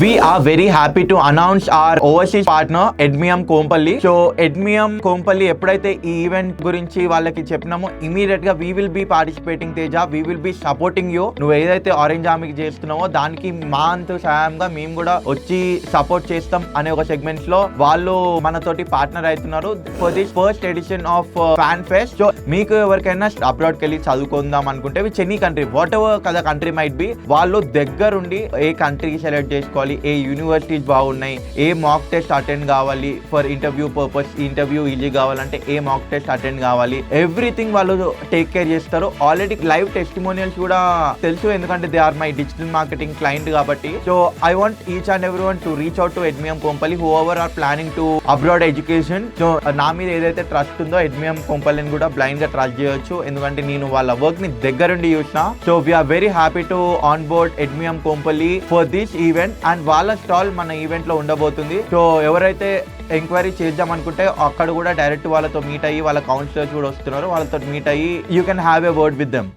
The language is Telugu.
We are very happy to announce our overseas partner Edmium Kompally. So Edmium Kompally ఎప్పుడైతే ఈ ఈవెంట్ గురించి వాళ్ళకి చెప్పినామో ఇమీడియట్ గా we will be participating Teja, we will be supporting you. నువ్వు ఏదైతే ఆరెంజ్ ఆర్మీకి చేస్తున్నావో దానికి మా అంతు సాయంగా మేము కూడా వచ్చి సపోర్ట్ చేస్తాం అనే ఒక సెగ్మెంట్స్ లో వాళ్ళు మనతోటి పార్ట్నర్ అవుతున్నారు for this first edition of fan fest. So మీకు ఎవరికైనా అబ్రాడ్ కి వెళ్ళి చదువుకుందాం అనుకుంటే which any country whatever కదా కంట్రీ మైట్ బి, వాళ్ళు దగ్గరుండి ఏ కంట్రీ సెలెక్ట్ చేసుకోవాలి, ఏ యూనివర్సిటీస్ బాగున్నాయి, ఏ మాక్ టెస్ట్ అటెండ్ కావాలి for interview purpose, interview easy కావాలంటే ఏ మాక్ టెస్ట్ అటెండ్ కావాలి, ఎవ్రీథింగ్ వాళ్ళు టేక్ కేర్ చేస్తారు. ఆల్రెడీ లైవ్ టెస్టిమోనియల్స్ కూడా తెలుసు, ఎందుకంటే they are my digital marketing client కాబట్టి. So I want each and every one to reach out to Edmium Kompally whoever are planning to abroad education. So నా మీద ఏదైతే ట్రస్ట్ ఉందో ఎడ్మియం కొంపల్లిని కూడా బ్లైండ్ గా ట్రస్ట్ చేయొచ్చు, ఎందుకంటే నేను వాళ్ళ వర్క్ ని దగ్గరుండి చూసిన. So we are very happy to on board Edmium Kompally for this event and వాళ్ళ స్టాల్ మన ఈవెంట్ లో ఉండబోతుంది. సో ఎవరైతే ఎంక్వైరీ చేద్దాం అనుకుంటే అక్కడ కూడా డైరెక్ట్ వాళ్ళతో మీట్ అయ్యి, వాళ్ళ కౌన్సిలర్స్ కూడా వస్తున్నారు, వాళ్ళతో మీట్ అయ్యి you can have a word with them.